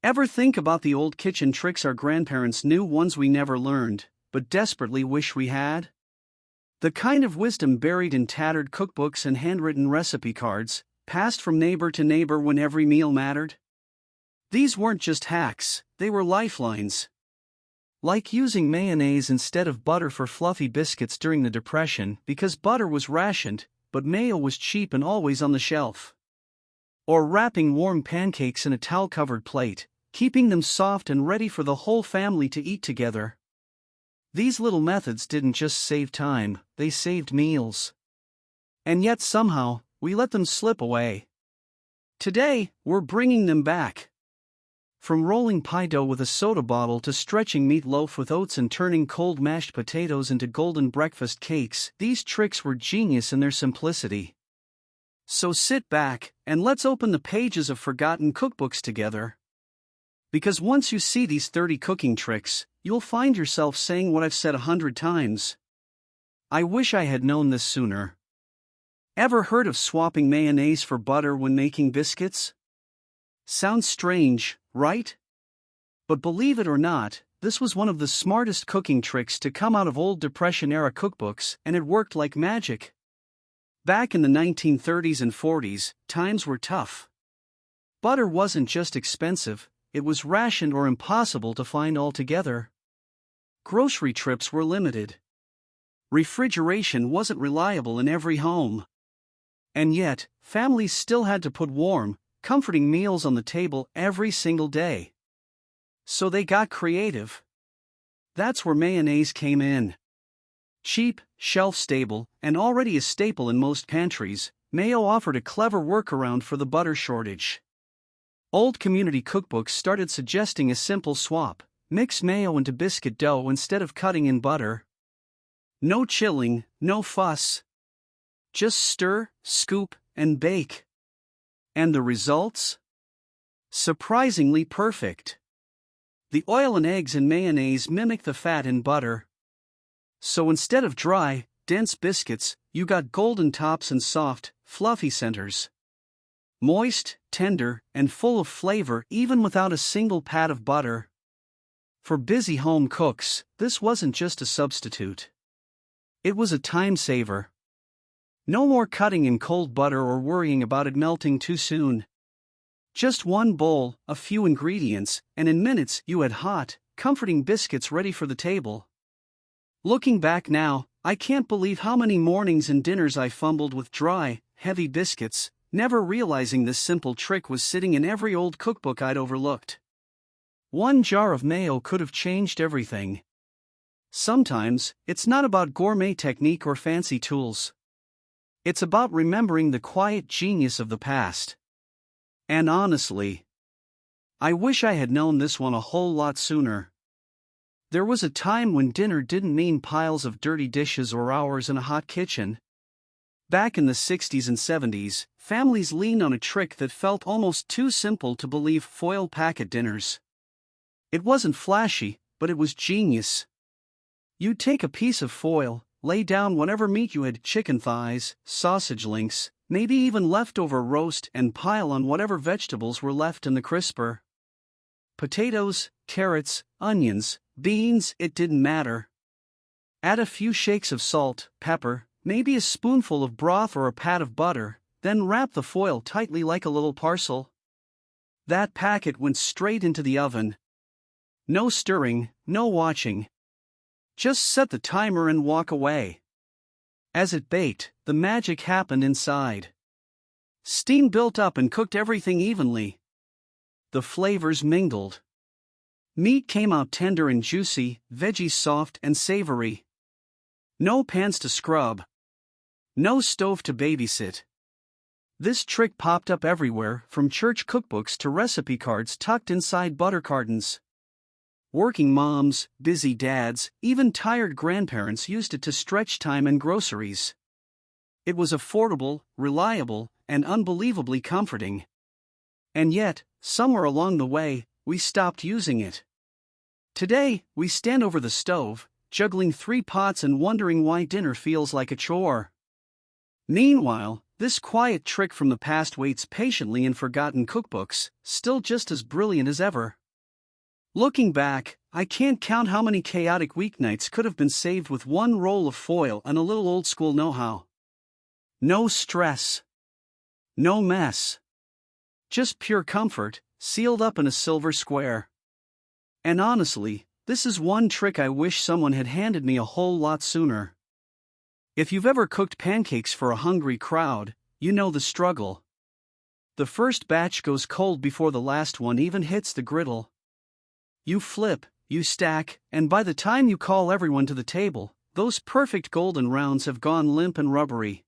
Ever think about the old kitchen tricks our grandparents knew, ones we never learned, but desperately wish we had? The kind of wisdom buried in tattered cookbooks and handwritten recipe cards, passed from neighbor to neighbor when every meal mattered? These weren't just hacks, they were lifelines. Like using mayonnaise instead of butter for fluffy biscuits during the Depression because butter was rationed, but mayo was cheap and always on the shelf. Or wrapping warm pancakes in a towel-covered plate, keeping them soft and ready for the whole family to eat together. These little methods didn't just save time, they saved meals. And yet somehow, we let them slip away. Today, we're bringing them back. From rolling pie dough with a soda bottle to stretching meatloaf with oats and turning cold mashed potatoes into golden breakfast cakes, these tricks were genius in their simplicity. So sit back, and let's open the pages of forgotten cookbooks together. Because once you see these 30 cooking tricks, you'll find yourself saying what I've said 100 times. I wish I had known this sooner. Ever heard of swapping mayonnaise for butter when making biscuits? Sounds strange, right? But believe it or not, this was one of the smartest cooking tricks to come out of old Depression-era cookbooks, and it worked like magic. Back in the 1930s and 40s, times were tough. Butter wasn't just expensive, it was rationed or impossible to find altogether. Grocery trips were limited. Refrigeration wasn't reliable in every home. And yet, families still had to put warm, comforting meals on the table every single day. So they got creative. That's where mayonnaise came in. Cheap, shelf-stable, and already a staple in most pantries, mayo offered a clever workaround for the butter shortage. Old community cookbooks started suggesting a simple swap: mix mayo into biscuit dough instead of cutting in butter. No chilling, no fuss. Just stir, scoop, and bake. And the results? Surprisingly perfect. The oil and eggs in mayonnaise mimic the fat in butter. So instead of dry, dense biscuits, you got golden tops and soft, fluffy centers. Moist, tender, and full of flavor even without a single pat of butter. For busy home cooks, this wasn't just a substitute. It was a time saver. No more cutting in cold butter or worrying about it melting too soon. Just one bowl, a few ingredients, and in minutes you had hot, comforting biscuits ready for the table. Looking back now, I can't believe how many mornings and dinners I fumbled with dry, heavy biscuits, never realizing this simple trick was sitting in every old cookbook I'd overlooked. One jar of mayo could have changed everything. Sometimes, it's not about gourmet technique or fancy tools. It's about remembering the quiet genius of the past. And honestly, I wish I had known this one a whole lot sooner. There was a time when dinner didn't mean piles of dirty dishes or hours in a hot kitchen. Back in the 60s and 70s, families leaned on a trick that felt almost too simple to believe: foil packet dinners. It wasn't flashy, but it was genius. You'd take a piece of foil, lay down whatever meat you had: chicken thighs, sausage links, maybe even leftover roast, and pile on whatever vegetables were left in the crisper. Potatoes, carrots, onions, beans, it didn't matter. Add a few shakes of salt, pepper, maybe a spoonful of broth or a pat of butter, then wrap the foil tightly like a little parcel. That packet went straight into the oven. No stirring, no watching. Just set the timer and walk away. As it baked, the magic happened inside. Steam built up and cooked everything evenly. The flavors mingled. Meat came out tender and juicy, veggies soft and savory. No pans to scrub. No stove to babysit. This trick popped up everywhere, from church cookbooks to recipe cards tucked inside butter cartons. Working moms, busy dads, even tired grandparents used it to stretch time and groceries. It was affordable, reliable, and unbelievably comforting. And yet, somewhere along the way, we stopped using it. Today, we stand over the stove, juggling 3 pots and wondering why dinner feels like a chore. Meanwhile, This quiet trick from the past waits patiently in forgotten cookbooks, still just as brilliant as ever. Looking back, I can't count how many chaotic weeknights could have been saved with one roll of foil and a little old-school know-how. No stress. No mess. Just pure comfort, sealed up in a silver square. And honestly, this is one trick I wish someone had handed me a whole lot sooner. If you've ever cooked pancakes for a hungry crowd, you know the struggle. The first batch goes cold before the last one even hits the griddle. You flip, you stack, and by the time you call everyone to the table, those perfect golden rounds have gone limp and rubbery.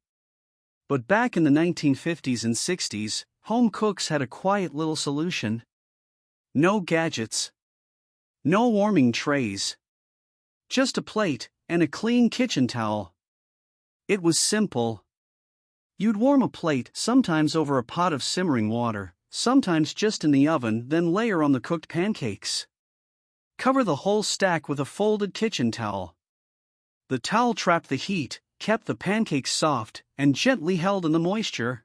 But back in the 1950s and 60s, home cooks had a quiet little solution. No gadgets. No warming trays. Just a plate, and a clean kitchen towel. It was simple. You'd warm a plate, sometimes over a pot of simmering water, sometimes just in the oven, then layer on the cooked pancakes. Cover the whole stack with a folded kitchen towel. The towel trapped the heat, kept the pancakes soft, and gently held in the moisture.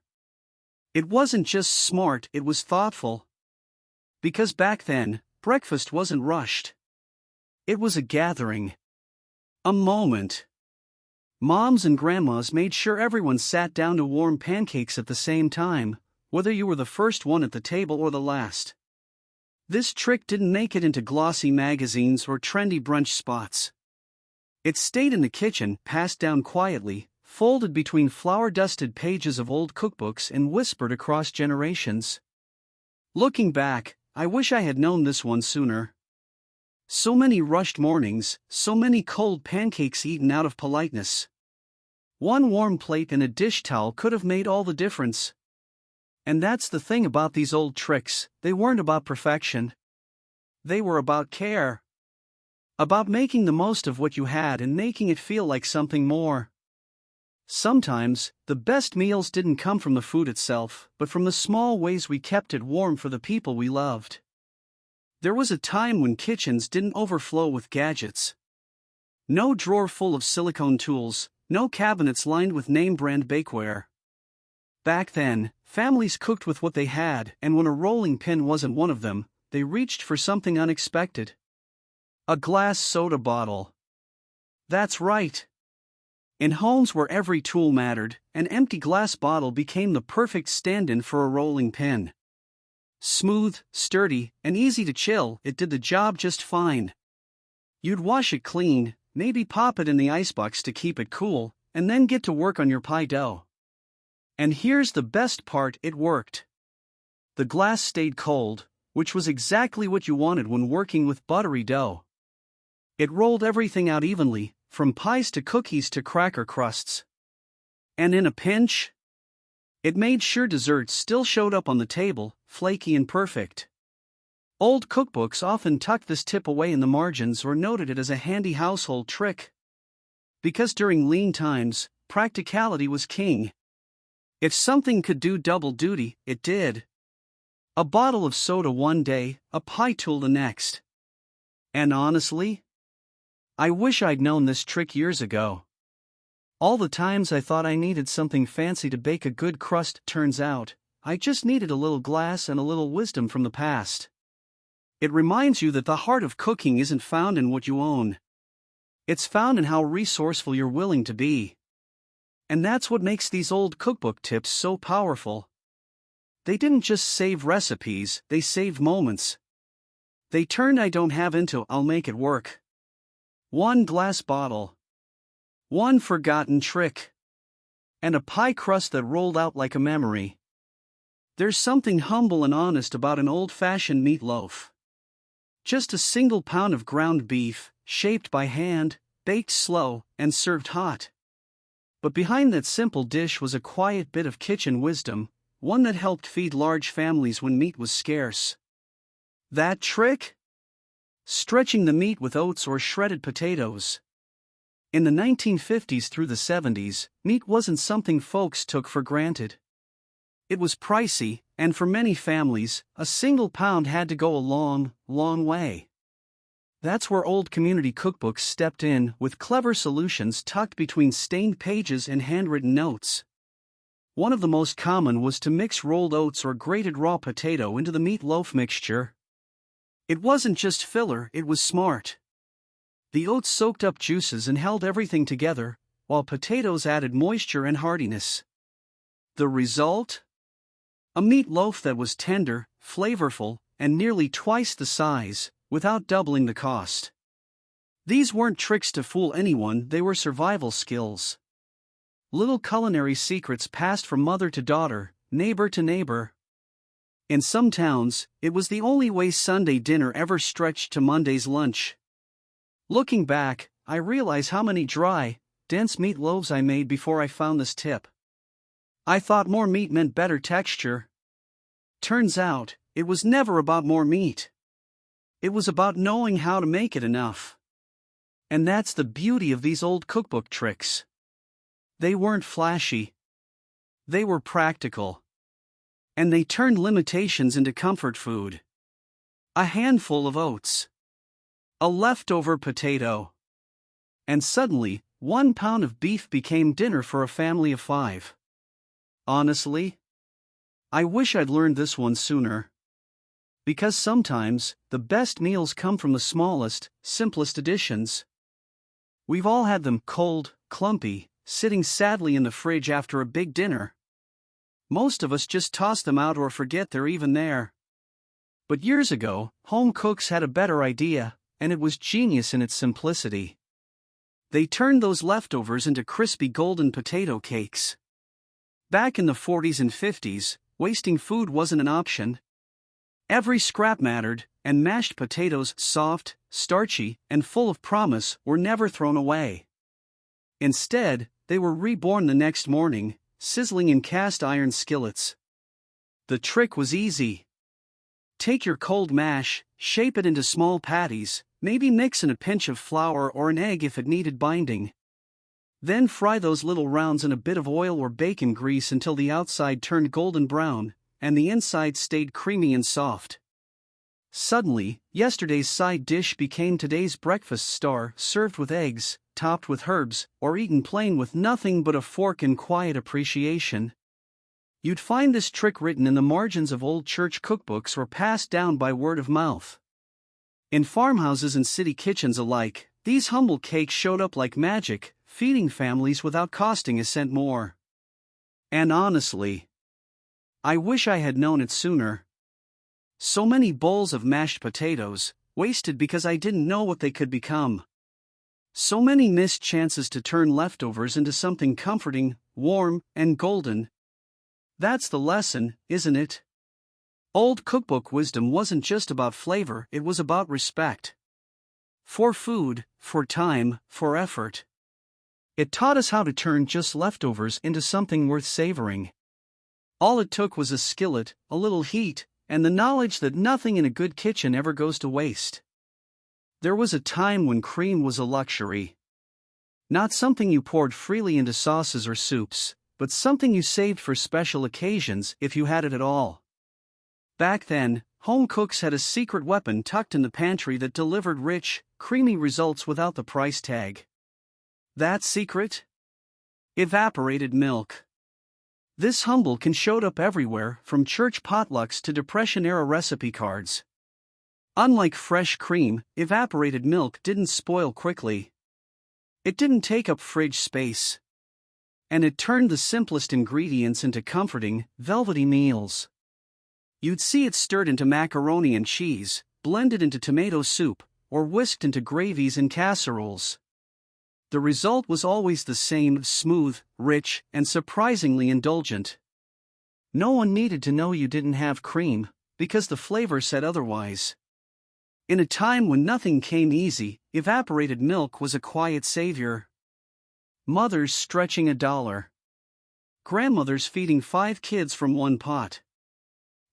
It wasn't just smart, it was thoughtful. Because back then, breakfast wasn't rushed. It was a gathering. A moment. Moms and grandmas made sure everyone sat down to warm pancakes at the same time, whether you were the first one at the table or the last. This trick didn't make it into glossy magazines or trendy brunch spots. It stayed in the kitchen, passed down quietly, folded between flour-dusted pages of old cookbooks and whispered across generations. Looking back, I wish I had known this one sooner. So many rushed mornings, so many cold pancakes eaten out of politeness. One warm plate and a dish towel could have made all the difference. And that's the thing about these old tricks, they weren't about perfection. They were about care. About making the most of what you had and making it feel like something more. Sometimes, the best meals didn't come from the food itself, but from the small ways we kept it warm for the people we loved. There was a time when kitchens didn't overflow with gadgets. No drawer full of silicone tools, no cabinets lined with name-brand bakeware. Back then, families cooked with what they had, and when a rolling pin wasn't one of them, they reached for something unexpected. A glass soda bottle. That's right. In homes where every tool mattered, an empty glass bottle became the perfect stand-in for a rolling pin. Smooth, sturdy, and easy to chill, it did the job just fine. You'd wash it clean, maybe pop it in the icebox to keep it cool, and then get to work on your pie dough. And here's the best part, it worked. The glass stayed cold, which was exactly what you wanted when working with buttery dough. It rolled everything out evenly, from pies to cookies to cracker crusts. And in a pinch, it made sure desserts still showed up on the table, flaky and perfect. Old cookbooks often tucked this tip away in the margins or noted it as a handy household trick. Because during lean times, practicality was king. If something could do double duty, it did. A bottle of soda one day, a pie tool the next. And honestly, I wish I'd known this trick years ago. All the times I thought I needed something fancy to bake a good crust, turns out, I just needed a little glass and a little wisdom from the past. It reminds you that the heart of cooking isn't found in what you own. It's found in how resourceful you're willing to be. And that's what makes these old cookbook tips so powerful. They didn't just save recipes, they saved moments. They turned I don't have into I'll make it work. One glass bottle. One forgotten trick. And a pie crust that rolled out like a memory. There's something humble and honest about an old-fashioned meatloaf. Just a single pound of ground beef, shaped by hand, baked slow, and served hot. But behind that simple dish was a quiet bit of kitchen wisdom, one that helped feed large families when meat was scarce. That trick? Stretching the meat with oats or shredded potatoes. In the 1950s through the 70s, meat wasn't something folks took for granted. It was pricey, and for many families, a single pound had to go a long, long way. That's where old community cookbooks stepped in with clever solutions tucked between stained pages and handwritten notes. One of the most common was to mix rolled oats or grated raw potato into the meatloaf mixture. It wasn't just filler, it was smart. The oats soaked up juices and held everything together, while potatoes added moisture and hardiness. The result? A meatloaf that was tender, flavorful, and nearly twice the size, without doubling the cost. These weren't tricks to fool anyone, they were survival skills. Little culinary secrets passed from mother to daughter, neighbor to neighbor. In some towns, it was the only way Sunday dinner ever stretched to Monday's lunch. Looking back, I realize how many dry, dense meatloaves I made before I found this tip. I thought more meat meant better texture. Turns out, it was never about more meat. It was about knowing how to make it enough. And that's the beauty of these old cookbook tricks. They weren't flashy. They were practical. And they turned limitations into comfort food. A handful of oats. A leftover potato. And suddenly, 1 pound of beef became dinner for a family of 5. Honestly, I wish I'd learned this one sooner. Because sometimes, the best meals come from the smallest, simplest additions. We've all had them cold, clumpy, sitting sadly in the fridge after a big dinner. Most of us just toss them out or forget they're even there. But years ago, home cooks had a better idea, and it was genius in its simplicity. They turned those leftovers into crispy golden potato cakes. Back in the 40s and 50s, wasting food wasn't an option. Every scrap mattered, and mashed potatoes, soft, starchy, and full of promise, were never thrown away. Instead, they were reborn the next morning, sizzling in cast iron skillets. The trick was easy. Take your cold mash, shape it into small patties, maybe mix in a pinch of flour or an egg if it needed binding. Then fry those little rounds in a bit of oil or bacon grease until the outside turned golden brown, and the inside stayed creamy and soft. Suddenly, yesterday's side dish became today's breakfast star, served with eggs, topped with herbs, or eaten plain with nothing but a fork and quiet appreciation. You'd find this trick written in the margins of old church cookbooks or passed down by word of mouth. In farmhouses and city kitchens alike, these humble cakes showed up like magic, feeding families without costing a cent more. And honestly, I wish I had known it sooner. So many bowls of mashed potatoes, wasted because I didn't know what they could become. So many missed chances to turn leftovers into something comforting, warm, and golden. That's the lesson, isn't it? Old cookbook wisdom wasn't just about flavor, it was about respect. For food, for time, for effort. It taught us how to turn just leftovers into something worth savoring. All it took was a skillet, a little heat, and the knowledge that nothing in a good kitchen ever goes to waste. There was a time when cream was a luxury. Not something you poured freely into sauces or soups, but something you saved for special occasions if you had it at all. Back then, home cooks had a secret weapon tucked in the pantry that delivered rich, creamy results without the price tag. That secret? Evaporated milk. This humble can showed up everywhere, from church potlucks to Depression-era recipe cards. Unlike fresh cream, evaporated milk didn't spoil quickly. It didn't take up fridge space. And it turned the simplest ingredients into comforting, velvety meals. You'd see it stirred into macaroni and cheese, blended into tomato soup, or whisked into gravies and casseroles. The result was always the same: smooth, rich, and surprisingly indulgent. No one needed to know you didn't have cream, because the flavor said otherwise. In a time when nothing came easy, evaporated milk was a quiet savior. Mothers stretching $1. Grandmothers feeding 5 kids from one pot.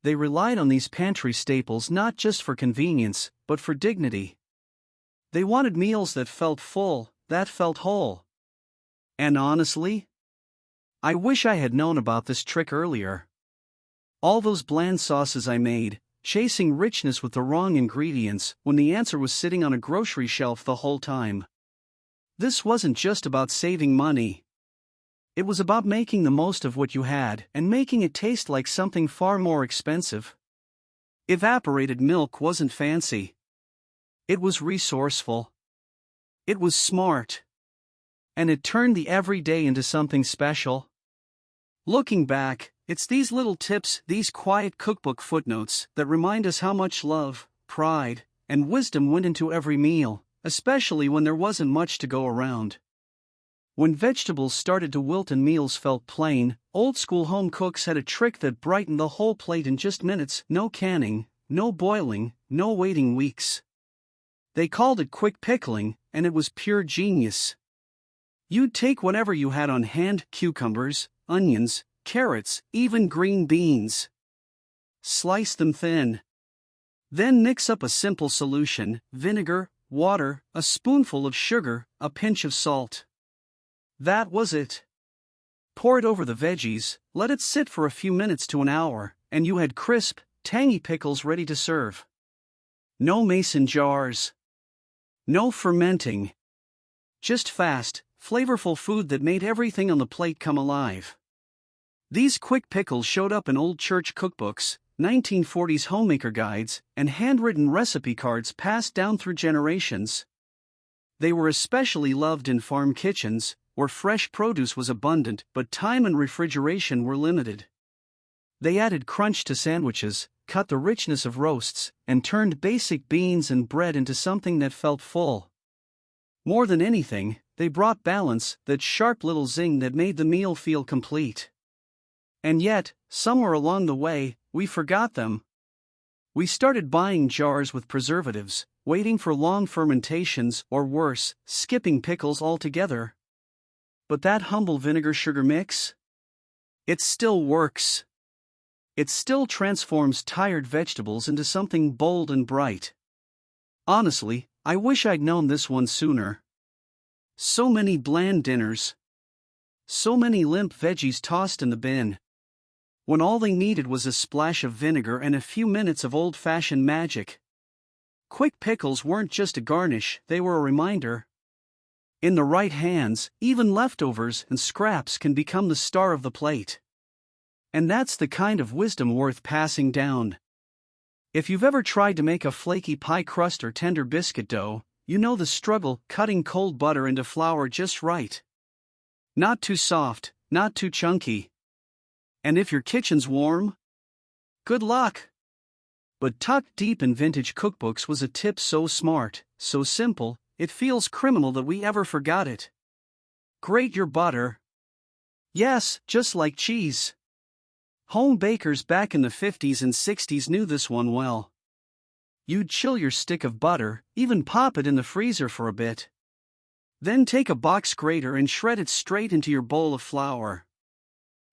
They relied on these pantry staples not just for convenience, but for dignity. They wanted meals that felt full, that felt whole. And honestly, I wish I had known about this trick earlier. All those bland sauces I made, chasing richness with the wrong ingredients, when the answer was sitting on a grocery shelf the whole time. This wasn't just about saving money. It was about making the most of what you had and making it taste like something far more expensive. Evaporated milk wasn't fancy. It was resourceful. It was smart. And it turned the everyday into something special. Looking back, it's these little tips, these quiet cookbook footnotes, that remind us how much love, pride, and wisdom went into every meal, especially when there wasn't much to go around. When vegetables started to wilt and meals felt plain, old-school home cooks had a trick that brightened the whole plate in just minutes. No canning, no boiling, no waiting weeks. They called it quick pickling, and it was pure genius. You'd take whatever you had on hand, cucumbers, onions, carrots, even green beans. Slice them thin. Then mix up a simple solution: vinegar, water, a spoonful of sugar, a pinch of salt. That was it. Pour it over the veggies, let it sit for a few minutes to an hour, and you had crisp, tangy pickles ready to serve. No mason jars. No fermenting. Just fast, flavorful food that made everything on the plate come alive. These quick pickles showed up in old church cookbooks, 1940s homemaker guides, and handwritten recipe cards passed down through generations. They were especially loved in farm kitchens, where fresh produce was abundant but time and refrigeration were limited. They added crunch to sandwiches, cut the richness of roasts, and turned basic beans and bread into something that felt full. More than anything, they brought balance, that sharp little zing that made the meal feel complete. And yet, somewhere along the way, we forgot them. We started buying jars with preservatives, waiting for long fermentations, or worse, skipping pickles altogether. But that humble vinegar-sugar mix? It still works. It still transforms tired vegetables into something bold and bright. Honestly, I wish I'd known this one sooner. So many bland dinners. So many limp veggies tossed in the bin. When all they needed was a splash of vinegar and a few minutes of old-fashioned magic. Quick pickles weren't just a garnish, they were a reminder. In the right hands, even leftovers and scraps can become the star of the plate. And that's the kind of wisdom worth passing down. If you've ever tried to make a flaky pie crust or tender biscuit dough, you know the struggle cutting cold butter into flour just right. Not too soft, not too chunky. And if your kitchen's warm? Good luck! But tucked deep in vintage cookbooks was a tip so smart, so simple, it feels criminal that we ever forgot it. Grate your butter. Yes, just like cheese. Home bakers back in the 50s and 60s knew this one well. You'd chill your stick of butter, even pop it in the freezer for a bit. Then take a box grater and shred it straight into your bowl of flour.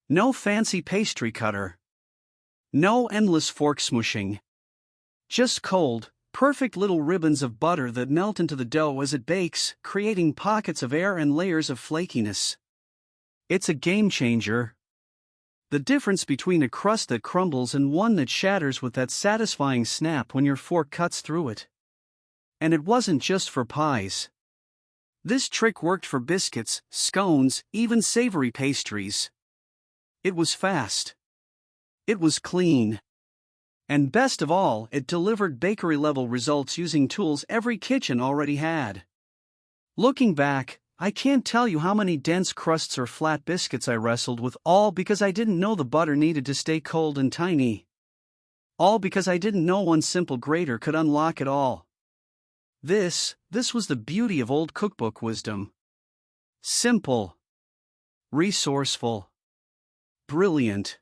No fancy pastry cutter. No endless fork smushing. Just cold, perfect little ribbons of butter that melt into the dough as it bakes, creating pockets of air and layers of flakiness. It's a game changer. The difference between a crust that crumbles and one that shatters with that satisfying snap when your fork cuts through it. And it wasn't just for pies. This trick worked for biscuits, scones, even savory pastries. It was fast. It was clean. And best of all, it delivered bakery-level results using tools every kitchen already had. Looking back, I can't tell you how many dense crusts or flat biscuits I wrestled with, all because I didn't know the butter needed to stay cold and tiny. All because I didn't know one simple grater could unlock it all. This was the beauty of old cookbook wisdom. Simple. Resourceful. Brilliant.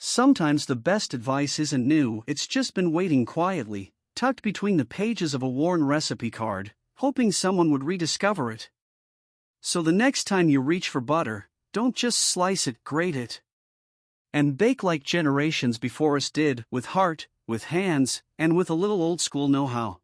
Sometimes the best advice isn't new, it's just been waiting quietly, tucked between the pages of a worn recipe card, hoping someone would rediscover it. So the next time you reach for butter, don't just slice it, grate it. And bake like generations before us did, with heart, with hands, and with a little old-school know-how.